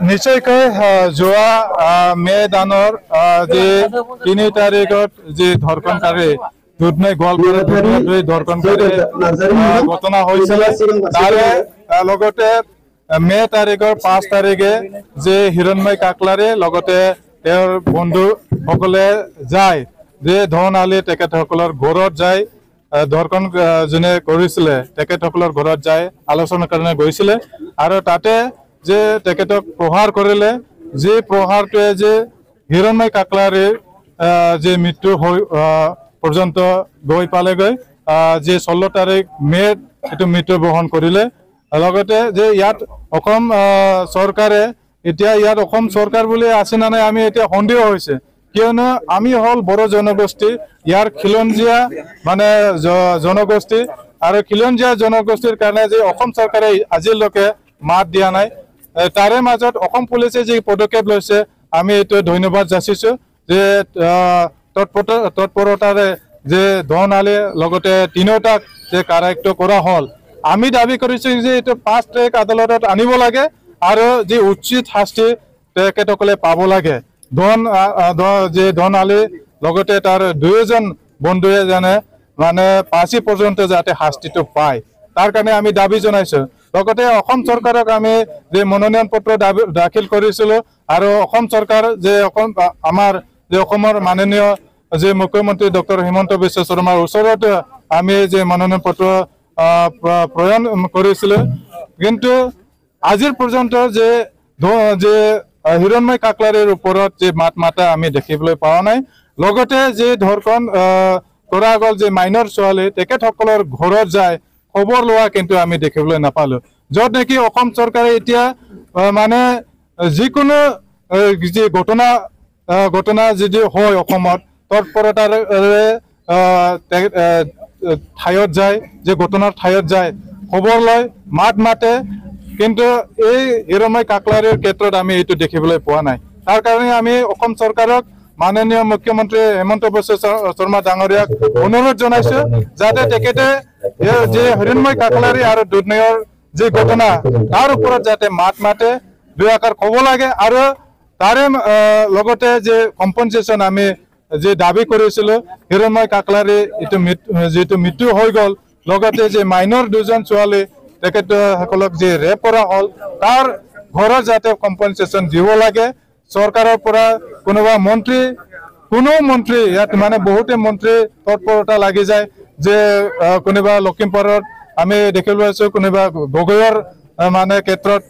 নিশ্চয়কৈ যোৱা মে দানৰ যে ৩ তাৰিখত যে ধৰ্ষণকাৰী দুধনৈ গোৱালপাৰা ধৰ্ষণকাৰী ঘটনা হৈছিল তাৰে লগতে মে তাৰিখৰ ৫ তাৰিখে যে হিৰণময় কাকলাৰে লগতে তেওঁৰ বন্ধুসকলে যায় যে ধন আলী তেখেতসকলৰ ঘৰত যায় ধৰ্ষণ যোনে কৰিছিলে তেখেতসকলৰ ঘৰত যায় আলোচনাৰ কাৰণে গৈছিলে আৰু তাতে যে তেখেতক প্ৰহাৰ কৰিলে যে প্ৰহাৰটোৱে যে হিৰণময় কাকলাৰীৰ যে মৃত্যু পৰ্যন্ত গৈ পালেগৈ যে 16 তাৰিখ মে'ত এইটো মৃত্যু বহন কৰিলে লগতে যে ইয়াত অসম চৰকাৰে এতিয়া ইয়াত অসম চৰকাৰ বুলি আছে না নাই আমি এতিয়া সন্দেহ হৈছে কিয়নো আমি হল বড়ো জনগোষ্ঠী ইয়াৰ খিলঞ্জীয়া মানে জনগোষ্ঠী আৰু খিলঞ্জীয়া জনগোষ্ঠীৰ কাৰণে যে অসম চৰকাৰে আজিলৈকে মাত দিয়া নাই তাৰে মাজত অসম পুলিচে যে পদক্ষেপ লৈছে আমি এইটো ধন্যবাদ যাচিছো যে তৎপৰতাৰে যে ধন আলী লগতে তিনিওটাক যে কাৰায়ত্ব কৰা হল আমি দাবী কৰিছো যে এইটো ফাষ্ট ট্ৰেক আদালতত আনিব লাগে আৰু যে উচিত শাস্তি তেখেতসকলে পাব লাগে ধন আলী লগতে তাৰ দুয়োজন বন্ধুৱে জানে মানে ফাঁচি পৰ্যন্ত যাতে শাস্তিটো পায় তাৰ কাৰণে আমি দাবী জনাইছো লগতে অসম চৰকাৰক আমি যে মনোনয়ন পত্ৰ দাখিল কৰিছিলো আৰু অসম চৰকাৰ যে আমাৰ যে অসমৰ মাননীয় যে মুখ্যমন্ত্ৰী ডক্টৰ হিমন্ত বিশ্ব শৰ্মাৰ ওচৰত আমি যে মনোনয়ন পত্ৰ প্ৰদান কৰিছিলো কিন্তু আজিৰ পৰ্যন্ত যে হিৰণময় কাকলাৰীৰ ওপৰত যে মাত মাতা আমি দেখিবলৈ পোৱা নাই লগতে যে ধৰ্ষণ কৰা গ'ল যে মাইনৰ ছোৱালী তেখেতসকলৰ ঘৰত যায় খবৰ লোৱা কিন্তু আমি দেখিবলৈ নাপালো য'ত নেকি অসম চৰকাৰে এতিয়া মানে যিকোনো যে ঘটনা যদি হয় অসমত তৎপৰতাৰে ঠাইত যায় যে ঘটনাৰ ঠাইত যায় খবৰ লয় মাত মাতে কিন্তু এই হিৰণময় কাকলাৰীৰ ক্ষেত্ৰত আমি এইটো দেখিবলৈ পোৱা নাই তাৰ কাৰণে আমি অসম চৰকাৰক মাননীয় মুখ্যমন্ত্ৰী হিমন্ত বিশ্ব শৰ্মা ডাঙৰীয়াক অনুৰোধ জনাইছো যাতে তেখেতে যে হিৰণময় কাকলাৰী আৰু দুধনৈৰ যে ঘটনা তাৰ ওপৰত যাতে মাত মাতে দুই আকাৰ ক'ব লাগে আৰু তাৰে লগতে যে কম্পনচেশ্যন আমি যে দাবী কৰিছিলো হিৰণময় কাকলাৰী যিটো মৃত্যু হৈ গ'ল লগতে যে মাইনৰ দুজন ছোৱালী তেখেতসকলক যে ৰেপ কৰা হ'ল তাৰ ঘৰত যাতে কম্পনচেশ্যন দিব লাগে চৰকাৰৰ পৰা কোনো মন্ত্ৰী ইয়াত মানে বহুতে মন্ত্ৰী তৎপৰতা লাগি যায় যে কোনোবা লখিমপুৰত আমি দেখিবলৈ পাইছো কোনোবা গগৈৰ মানে ক্ষেত্ৰত